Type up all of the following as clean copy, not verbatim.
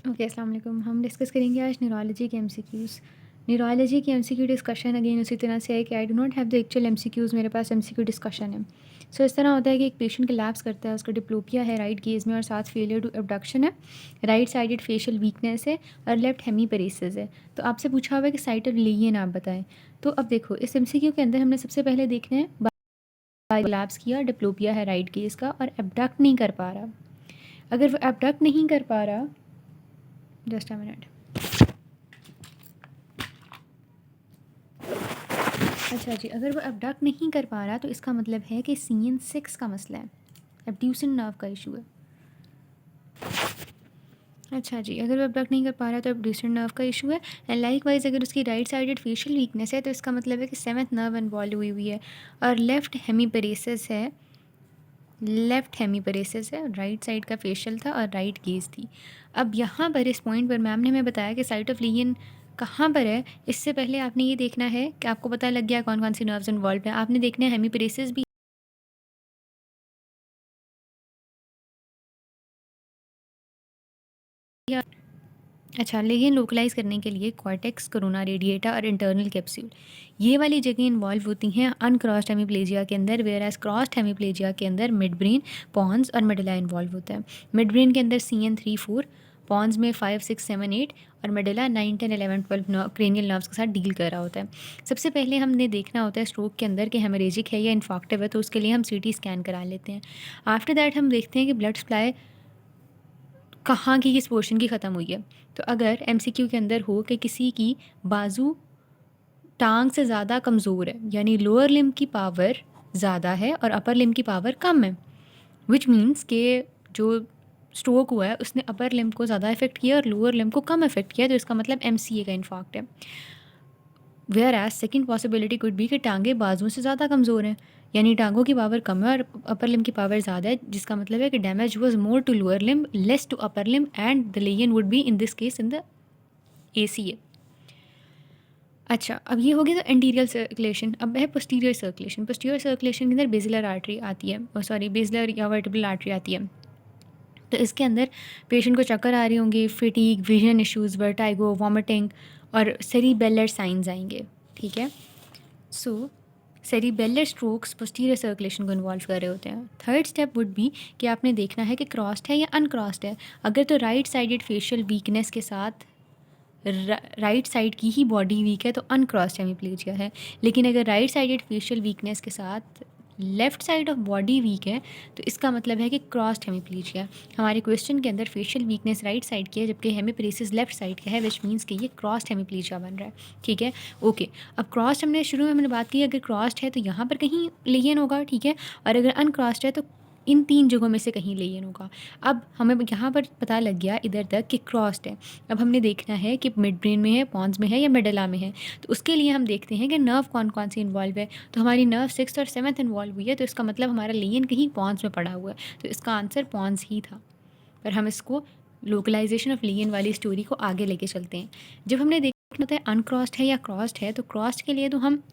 Okay, अस्सलाम वालेकुम। हम डिस्कस करेंगे आज न्यूरोलॉजी के एमसीक्यूज़। न्यूरोलॉजी के एमसीक्यू डिस्कशन अगेन उसी तरह से है कि I do not have the actual MCQs, मेरे पास एमसीक्यू डिस्कशन है। सो इस तरह होता है कि एक पेशेंट कोलैप्स करता है, उसका डिप्लोपिया है राइट गेज़ में और साथ फेलियर टू एब्डक्शन है, राइट साइडेड फेशियल वीकनेस है और लेफ्ट हेमीपरेसिस है। तो आपसे पूछा हुआ है कि साइट ऑफ लेगियन आप बताएं। तो अब देखो, इस एमसीक्यू के अंदर हमने सबसे पहले देखना है कोलैप्स किया, डिप्लोपिया है राइट गेज़ का और एब्डक्ट नहीं कर पा रहा। अगर वो एब्डक्ट नहीं कर पा रहा, जस्ट अ मिनट। अच्छा जी, अगर वो एबडक्ट नहीं कर पा रहा तो इसका मतलब है कि CN6 का मसला है, एब्ड्यूसेंट नर्व का इशू है। अच्छा जी, अगर वो एबडक्ट नहीं कर पा रहा तो एब्ड्यूसेंट नर्व का इशू है। एंड लाइक वाइज अगर उसकी राइट साइडेड फेशियल वीकनेस है तो इसका मतलब है कि सेवंथ नर्व इन्वॉल्व हुई है और लेफ्ट हेमीपरेसिस है। राइट साइड का फेशियल था और राइट गेज थी। अब यहाँ पर इस पॉइंट पर मैम ने हमें बताया कि साइट ऑफ लीजन कहाँ पर है। इससे पहले आपने ये देखना है कि आपको पता लग गया कौन कौन सी नर्व्स इन्वॉल्व हैं। आपने देखना है हेमीपरेसिस भी। अच्छा, लेकिन लोकलाइज करने के लिए कॉर्टेक्स, कोरोना रेडिएटा और इंटरनल कैप्सूल ये वाली जगह इन्वॉल्व होती हैं अनक्रॉस्ड हेमीप्लेजिया के अंदर, वेयर एज क्रॉस्ड हेमीप्लेजिया के अंदर मिड ब्रेन, पॉन्स और मेडुला इन्वॉल्व होता है। मिड ब्रेन के अंदर CN3-4, पॉन्स में 5, 6, 7, 8 और मेडुला 9, 10, 11, 12 क्रेनियल नर्व्स के साथ डील कर रहा होता है। सबसे पहले हमने देखना होता है स्ट्रोक के अंदर कि हेमरेजिक है या इन्फॉक्टिव है, तो उसके लिए हम CT स्कैन करा लेते हैं। आफ्टर दैट हम देखते हैं कि ब्लड सप्लाई कहाँ की किस पोर्शन की ख़त्म हुई है। तो अगर MCQ के अंदर हो कि किसी की बाजू टांग से ज़्यादा कमज़ोर है, यानी लोअर लिम्ब की पावर ज़्यादा है और अपर लिम्ब की पावर कम है, विच मीन्स के जो स्ट्रोक हुआ है उसने अपर लिम्ब को ज़्यादा इफेक्ट किया और लोअर लिम्ब को कम इफेक्ट किया, तो इसका मतलब MCA का इन्फॉक्ट है। Whereas second possibility could be कि टांगे बाजुओं से ज़्यादा कमज़ोर हैं, यानी टांगों की पावर कम है और अपर लिम्ब की पावर ज़्यादा है, जिसका मतलब है कि damage was more to lower limb less to upper limb and the lesion would be in this case in the ACA। अच्छा, अब ये हो गया तो एंटीरियर सर्कुलेशन। अब है पोस्टीरियर सर्कुलेशन। पोस्टीरियर सर्कुलेशन के अंदर बेसिलर आर्टरी आती है, सॉरी बेसिलर या वर्टिब्रल आर्टरी आती है। तो इसके अंदर पेशेंट को चक्कर आ रहे होंगे, फिटीग, विजन इश्यूज़, वर्टाइगो, वॉमिटिंग और सेरिबेलर साइंस आएंगे। ठीक है, सो सेरिबेलर स्ट्रोक्स पोस्टीरियर सर्कुलेशन को इन्वॉल्व कर रहे होते हैं। थर्ड स्टेप वुड बी कि आपने देखना है कि क्रॉस्ड है या अनक्रॉस्ड है। अगर तो राइट साइडेड फेशियल वीकनेस के साथ राइट साइड की ही बॉडी वीक है तो अनक्रॉस्ड हेमीप्लेजिया है, लेकिन अगर राइट साइडेड फेशियल वीकनेस के साथ left side of body weak है तो इसका मतलब है कि क्रॉस्ड हेमीप्लेजिया। हमारे क्वेश्चन के अंदर फेशियल वीकनेस राइट साइड की है जबकि हेमीप्रेसिस लेफ्ट साइड का है, विच मीन्स कि ये क्रॉस्ड हेमीप्लेजिया बन रहा है। ठीक है, ओके। अब क्रॉस्ड हमने शुरू में हमने बात की, अगर क्रॉस्ड है तो यहाँ पर कहीं लेगियन होगा, ठीक है, और अगर अनक्रॉस्ड है तो इन तीन जगहों में से कहीं लेगियन होगा। अब हमें यहाँ पर पता लग गया इधर तक कि क्रॉस्ड है। अब हमने देखना है कि मिड ब्रेन में है, पॉन्स में है या मेडुला में है। तो उसके लिए हम देखते हैं कि नर्व कौन कौन सी इन्वॉल्व है। तो हमारी नर्व 6th और 7th इन्वॉल्व हुई है, तो इसका मतलब हमारा लेगियन कहीं पॉन्स में पड़ा हुआ है, तो इसका आंसर पॉन्स ही था। पर हम इसको लोकलाइजेशन ऑफ लेगियन वाली स्टोरी को आगे लेके चलते हैं। जब हमने देखना होता है अनक्रॉस्ड है या क्रॉस्ड है, तो क्रॉस्ड के लिए तो हम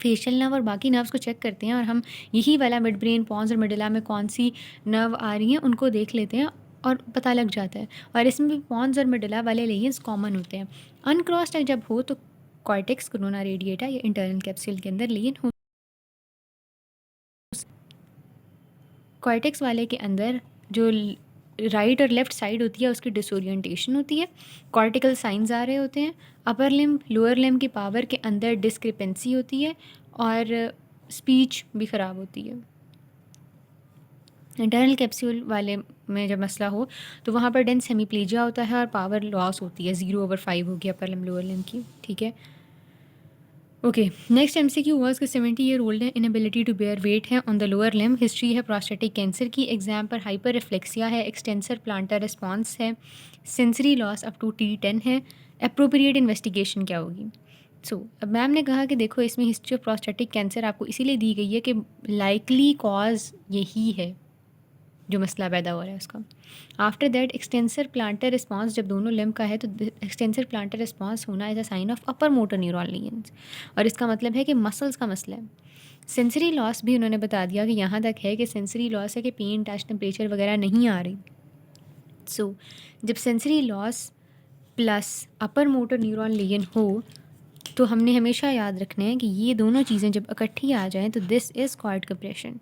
फेशियल नर्व और बाकी नर्व्स को चेक करते हैं और हम यही वाला मिड ब्रेन, पॉन्स और मेडुला में कौन सी नर्व आ रही हैं उनको देख लेते हैं और पता लग जाता है। और इसमें भी पॉन्स और मेडुला वाले लेगियंस कॉमन होते हैं। अनक्रॉस्ड जब हो तो कॉर्टेक्स, कोरोना रेडिएटा या इंटरनल कैप्सूल के अंदर लेगियन हो। कॉर्टेक्स वाले के अंदर जो राइट और लेफ्ट साइड होती है उसकी डिसोरिएंटेशन होती है, कॉर्टिकल साइंस आ रहे होते हैं, अपर लिम्ब लोअर लिम्ब की पावर के अंदर डिस्क्रिपेंसी होती है और स्पीच भी ख़राब होती है। इंटरनल कैप्सूल वाले में जब मसला हो तो वहाँ पर डेंस हेमीप्लेजिया होता है और पावर लॉस होती है, 0/5 होगी अपर लिम्ब लोअर लिम्ब की। ठीक है, ओके। नेक्स्ट MCQ वर्स कि 70 ईयर ओल्ड है, इनएबिलिटी टू बेयर वेट है on the lower limb, history है प्रोस्टेटिक कैंसर की, एग्जाम पर हाइपर रिफ्लेक्सिया है, एक्सटेंसर प्लांटर रिस्पॉन्स है, sensory loss up to T10 है। अप्रोप्रिएट इन्वेस्टिगेशन क्या होगी? अब मैम ने कहा कि देखो इसमें हिस्ट्री ऑफ प्रोस्टेटिक कैंसर आपको इसीलिए दी गई है कि लाइकली कॉज यही है जो मसला पैदा हो रहा है उसका। After that extensor plantar response जब दोनों लिम्ब का है तो एक्सटेंसर प्लांटर रिस्पॉन्स होना as a sign of upper motor neuron lesions, और इसका मतलब है कि मसल्स का मसला है। सेंसरी लॉस भी उन्होंने बता दिया कि यहाँ तक है कि सेंसरी लॉस है कि पेन, टच, टेम्परेचर वगैरह नहीं आ रही। सो जब sensory loss plus upper motor neuron lesion हो तो हमने हमेशा याद रखना है कि ये दोनों चीज़ें जब इकट्ठी आ जाएँ तो दिस इज़ कॉर्ड कंप्रेशन,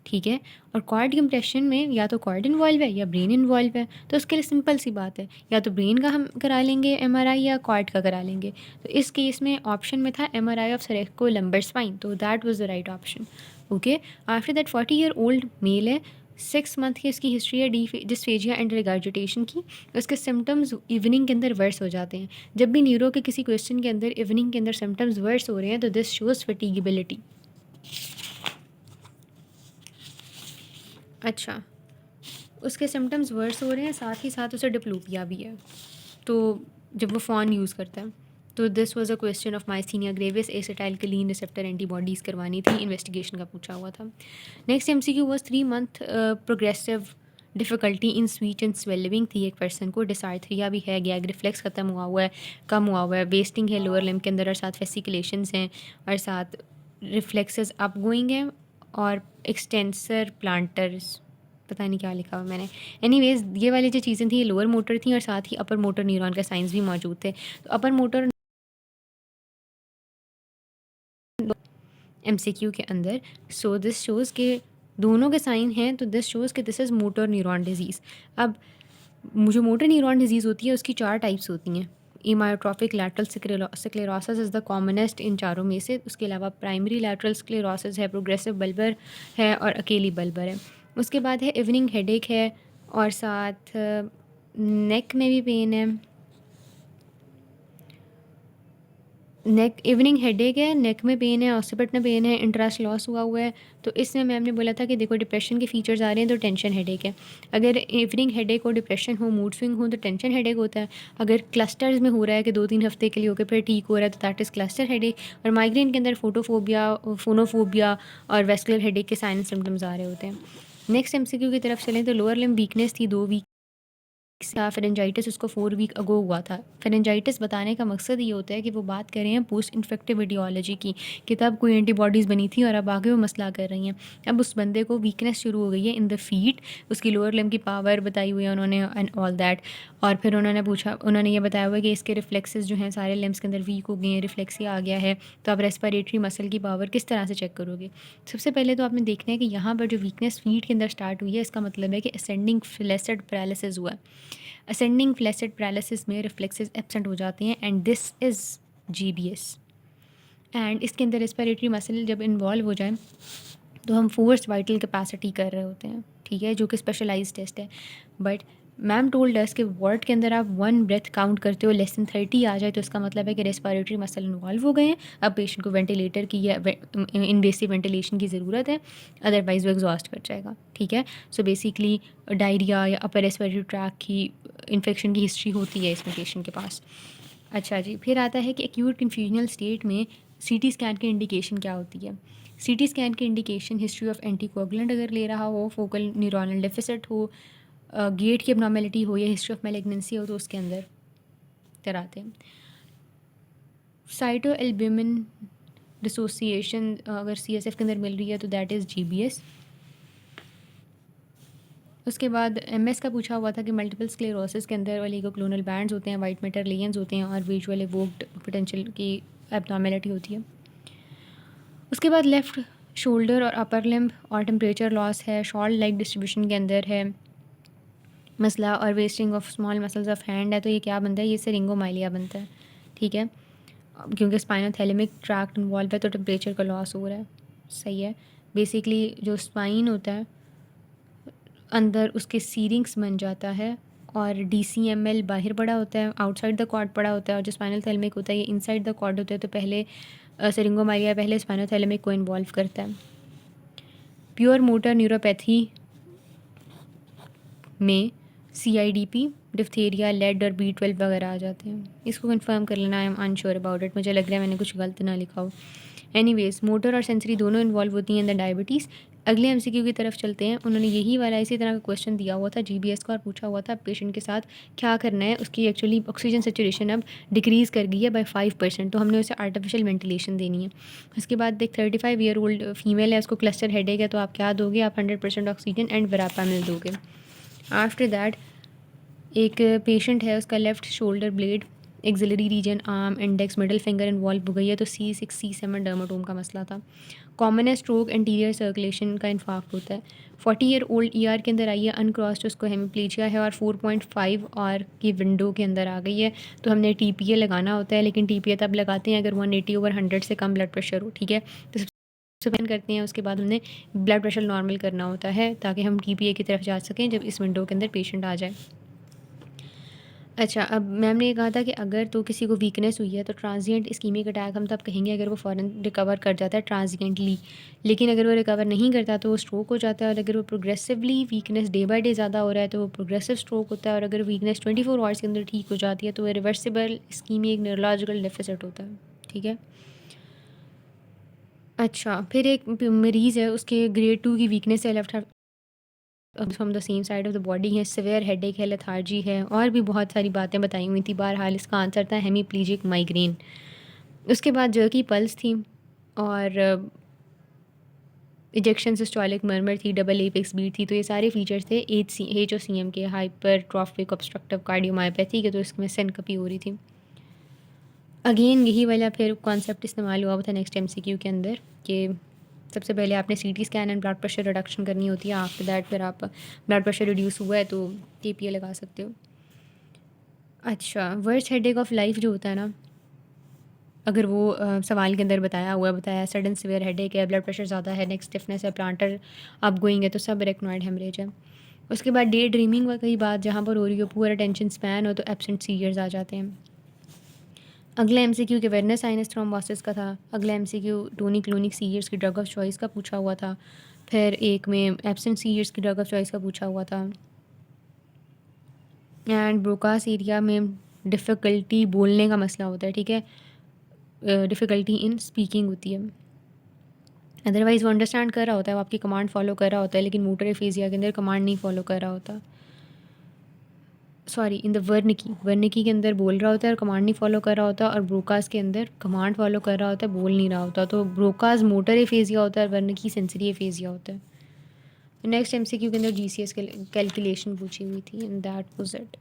ठीक है। और कॉर्ड कंप्रेशन में या तो कॉर्ड इन्वॉल्व है या ब्रेन इन्वॉल्व है, तो उसके लिए सिंपल सी बात है, या तो ब्रेन का हम करा लेंगे एमआरआई या कॉर्ड का करा लेंगे। तो इस केस में ऑप्शन में था एमआरआई ऑफ सेरेब्रोलम्बर स्पाइन, तो that was the right option. Okay, after that 40-year-old male है, 6 मंथ की इसकी हिस्ट्री है डिस्फेजिया एंड रिगार्जिटेशन की। उसके सिम्टम्स इवनिंग के अंदर वर्स हो जाते हैं। जब भी न्यूरो के किसी क्वेश्चन के अंदर इवनिंग के अंदर सिम्टम्स वर्स हो रहे हैं तो दिस शोज फटीगेबिलिटी। अच्छा, उसके सिम्टम्स वर्स हो रहे हैं, साथ ही साथ उसे डिप्लोपिया भी है, तो जब वो फ़ोन यूज़ करता है। तो this was a question of myasthenia gravis acetylcholine receptor antibodies करवानी थी, इन्वेस्टिगेशन का पूछा हुआ था। Next MCQ was 3 month progressive difficulty in speech and swallowing थी एक पर्सन को। डिसार्थरिया भी है, गैग रिफ्लेक्स ख़त्म हुआ हुआ है, कम हुआ हुआ है, वेस्टिंग है लोअर लिम्ब के अंदर, और साथ वेसिकुलेशंस हैं, और साथ रिफ्लेक्सेस अप गोइंग हैं, और एक्सटेंसर प्लांटर्स, पता नहीं क्या लिखा हुआ मैंने। एनीवेज ये वाली जो चीज़ें थी ये लोअर मोटर थी, और साथ ही अपर मोटर न्यूरॉन का साइंस भी मौजूद थे। तो अपर मोटर एमसीक्यू के अंदर, सो दिस शोज़ के दोनों के साइन हैं, तो दिस शोज़ कि this is motor neuron disease. अब जो मोटर न्यूरॉन डिजीज़ होती है उसकी 4 टाइप्स होती हैं। Amyotrophic lateral sclerosis is the commonest in चारों में से। उसके अलावा प्राइमरी लैटरल स्क्लेरोसिस है, प्रोग्रेसिव बल्बर है, और अकेली बल्बर है। उसके बाद है इवनिंग हेडेक है, और साथ नेक में भी पेन है। नेक इवनिंग हेडेक है, नेक में पेन है, ऑक्सीपिट में पेन है, इंटरेस्ट लॉस हुआ हुआ है। तो इसमें मैम ने बोला था कि देखो डिप्रेशन के फीचर्स आ रहे हैं तो टेंशन हेडेक है। अगर इवनिंग हेडेक हो, डिप्रेशन हो, मूड स्विंग हो तो टेंशन हेडेक होता है। अगर क्लस्टर्स में हो रहा है कि 2-3 हफ्ते के लिए होकर फिर ठीक हो रहा है तो दैट इज़ क्लस्टर हेडेक। और माइग्रेन के अंदर फोटोफोबिया, फोनोफोबिया और वेस्कुलर हेडेक के साइन सिम्टम्स आ रहे होते हैं। नेक्स्ट एमसीक्यू की तरफ चलें तो लोअर लिम्ब वीकनेस थी 2 वीक था। फेरेंजाइटिस उसको 4 वीक अगो हुआ था। फेरेंजाइटिस बताने का मकसद ये होता है कि वो बात कर रहे हैं पोस्ट इन्फेक्टिव एटियोलॉजी की, कि तब कोई एंटीबॉडीज़ बनी थी और अब आगे वो मसला कर रही हैं। अब उस बंदे को वीकनेस शुरू हो गई है इन द फीट, उसकी लोअर लिम्ब की पावर बताई हुई है उन्होंने एंड ऑल दैट। और फिर उन्होंने ये बताया हुआ है कि इसके रिफ्लेक्सेस जो हैं सारे लिम्ब्स के अंदर वीक हो गए हैं, रिफ्लेक्सिया आ गया है। तो आप रेस्पिरेटरी मसल की पावर किस तरह से चेक करोगे? सबसे पहले तो आपने देखना है कि यहाँ पर जो वीकनेस फीट के अंदर स्टार्ट हुई है, इसका मतलब है कि असेंडिंग फ्लैसिड पैरालिसिस हुआ है। असेंडिंग फ्लैसिड पैरालिसिस में रिफ्लेक्सेस एब्सेंट हो जाते हैं, and this is GBS. And इसके अंदर रेस्पिरेटरी मसल जब इन्वॉल्व हो जाए तो हम फोर्स वाइटल कैपेसिटी कर रहे होते हैं, ठीक है, जो कि स्पेशलाइज्ड टेस्ट है। बट मैम टोल्ड अस कि वर्ड के अंदर आप 1 ब्रेथ काउंट करते हो लेस देन 30 आ जाए तो इसका मतलब है कि रेस्पिरेटरी मसल इन्वॉल्व हो गए हैं। अब पेशेंट को वेंटिलेटर की या इनवेसिव वेंटिलेशन की ज़रूरत है, अदरवाइज वो एग्जॉस्ट कर जाएगा, ठीक है। सो बेसिकली डायरिया या अपर रेस्पिरेटरी ट्रैक की इन्फेक्शन की हिस्ट्री होती है इसमें पेशेंट के पास। अच्छा जी, फिर आता है कि एक्यूट कन्फ्यूजनल स्टेट में सीटी स्कैन की इंडिकेशन क्या होती है। सीटी स्कैन की इंडिकेशन हिस्ट्री ऑफ एंटीकोगुलेंट अगर ले रहा हो, फोकल न्यूरोनल डेफिसिट हो, गेट की एबनॉर्मेलिटी हो, या हिस्ट्री ऑफ मैलिग्नेंसी हो तो उसके अंदर कराते हैं। साइटो एल्ब्यूमिन डिसोसिएशन अगर सीएसएफ के अंदर मिल रही है तो दैट इज़ जीबीएस। उसके बाद एमएस का पूछा हुआ था कि मल्टीपल स्क्लेरोसिस के अंदर ओलिगोक्लोनल बैंड्स होते हैं, वाइट मैटर लेयंस होते हैं, और विजुअल एवोक्ड पोटेंशियल की एबनॉर्मेलिटी होती है। उसके बाद लेफ़्ट शोल्डर और अपर लिम्ब और टेम्परेचर लॉस है, शॉर्ट लेग डिस्ट्रीब्यूशन के अंदर है मसला, और wasting of small muscles of hand है। तो ये क्या बनता है? ये सिरिंगोमाइलिया बनता है, ठीक है, क्योंकि स्पाइनोथैलेमिक ट्रैक्ट इन्वॉल्व है तो टेम्परेचर का लॉस हो रहा है, सही है। बेसिकली जो स्पाइन होता है अंदर उसके सीरिंग्स बन जाता है, और डीसीएमएल बाहर पड़ा होता है, आउटसाइड द कॉर्ड पड़ा होता है, और जो स्पाइनल थैलेमिक होता है ये इनसाइड द कॉर्ड होता है। तो पहले सिरिंगोमाइलिया पहले स्पाइनल थैलेमिक को इन्वॉल्व करता है। प्योर मोटर न्यूरोपैथी में सीआईडीपी, डिप्थेरिया, लेड और बी12 वगैरह आ जाते हैं। इसको कंफर्म कर लेना, I am unsure about it, मुझे लग रहा है मैंने कुछ गलत ना लिखा हो। एनीवेज मोटर और सेंसरी दोनों इन्वॉल्व होती हैं इन द डायबिटीज़। अगले एमसीक्यू की तरफ चलते हैं। उन्होंने यही वाला इसी तरह का क्वेश्चन दिया हुआ था जीबीएस का, और पूछा हुआ था पेशेंट के साथ क्या करना है। उसकी एक्चुअली ऑक्सीजन सेचुरेशन अब डिक्रीज़ कर गई है बाय 5%, तो हमने उसे आर्टिफिशियल वेंटिलेशन देनी है। उसके बाद एक 35-year-old फीमेल है, उसको क्लस्टर हेडेक है, तो आप क्या दोगे? आप 100% ऑक्सीजन एंड वरापामिल दोगे। आफ्टर दैट एक पेशेंट है, उसका left shoulder blade, axillary region, arm, index, middle finger involve हो गई है, तो C6 C7 डर्माटोम का मसला था। कॉमन है स्ट्रोक, एंटीरियर सर्कुलेशन का इन्फाक्ट होता है। 40 ईयर ओल्ड ER के अंदर आई है, अनक्रॉस्ड उसको हेमिप्लीजिया है और 4.5 और की विंडो के अंदर आ गई है। तो हमने TPA लगाना होता है, लेकिन TPA तब लगाते हैं अगर 180/100 से कम ब्लड प्रेशर हो, ठीक है। तो सबसे पहले करते हैं, उसके बाद हमने ब्लड प्रेशर नॉर्मल करना होता है ताकि हम TPA की तरफ जा सकें जब इस विंडो के अंदर पेशेंट आ जाए। अच्छा, अब मैम ने ये कहा था कि अगर तो किसी को वीकनेस हुई है तो ट्रांजिएंट इस्कीमिक अटैक हम तब कहेंगे अगर वो फ़ौरन रिकवर कर जाता है ट्रांजिएंटली, लेकिन अगर वो रिकवर नहीं करता तो वो स्ट्रोक हो जाता है। और अगर वो progressively weakness day by day ज़्यादा हो रहा है तो वो प्रोग्रेसिव स्ट्रोक होता है। और अगर वीकनेस 24 आवर्स के अंदर ठीक हो जाती है तो वो रिवर्सिबल इस्कीमिक न्यूरोलॉजिकल डेफिसिट होता है, ठीक है। अच्छा, फिर एक मरीज़ है, उसके ग्रेड 2 की वीकनेस है left from the same side of the body है, सिवियर हेडेक है, लेथार्जी है, और भी बहुत सारी बातें बताई हुई थी। बहरहाल इसका आंसर था हेमीप्लीजिक माइग्रेन। उसके बाद जर्की पल्स थी और इजेक्शन सिस्टोलिक मर्मर थी, डबल एपेक्स बीट थी। तो ये सारे फीचर्स थे HOCM के, हाइपरट्रॉफिक ऑब्स्ट्रक्टिव कार्डियोमायोपैथी के। तो इसमें सिनकपी हो रही थी। अगेन यही वाला फिर कॉन्सेप्ट इस्तेमाल हुआ था नेक्स्ट MCQ के अंदर कि सबसे पहले आपने CT scan and blood pressure reduction करनी होती है। आफ्टर दैट फिर आप ब्लड प्रेशर रिड्यूस हुआ है तो TPA लगा सकते हो। अच्छा, वर्स्ट हेडेक ऑफ लाइफ जो होता है ना, अगर वो सवाल के अंदर बताया सडन सिवियर हेडेक है, ब्लड प्रेशर ज़्यादा है, नेक स्टिफनेस है, प्लांटर अप गोइंग है, तो सब रेक्नॉइड हेमरेज है। उसके बाद डे ड्रीमिंग व कई बात जहाँ पर हो रही हो, पुअर अटेंशन स्पैन हो, तो एब्सेंट सीजर्स आ जाते हैं। अगला MCQ के वेरनस साइनस थ्रोम्बोसिस का था। अगला MCQ टोनिक क्लोनिक सीजर्स की ड्रग ऑफ चॉइस का पूछा हुआ था। फिर एक में एब्सेंट सीजर्स की ड्रग ऑफ चॉइस का पूछा हुआ था। एंड ब्रोकास एरिया में डिफ़िकल्टी बोलने का मसला होता है, ठीक है। डिफ़िकल्टी इन स्पीकिंग होती है। अदरवाइज़ वो अंडरस्टैंड कर रहा होता है, वो आपकी कमांड फॉलो कर रहा होता है, लेकिन मोटर एफेसिया के अंदर कमांड नहीं फॉलो कर रहा होता। सॉरी, इन द वर्निकी के अंदर बोल रहा होता है और कमांड नहीं फॉलो कर रहा होता, और ब्रोकास के अंदर कमांड फॉलो कर रहा होता है, बोल नहीं रहा होता। तो ब्रोकास मोटर एफेसिया होता है और वर्निकी सेंसरी एफेसिया होता है। नेक्स्ट MCQ के अंदर GCS कैलकुलेशन पूछी हुई थी, एंड दैट वाज इट।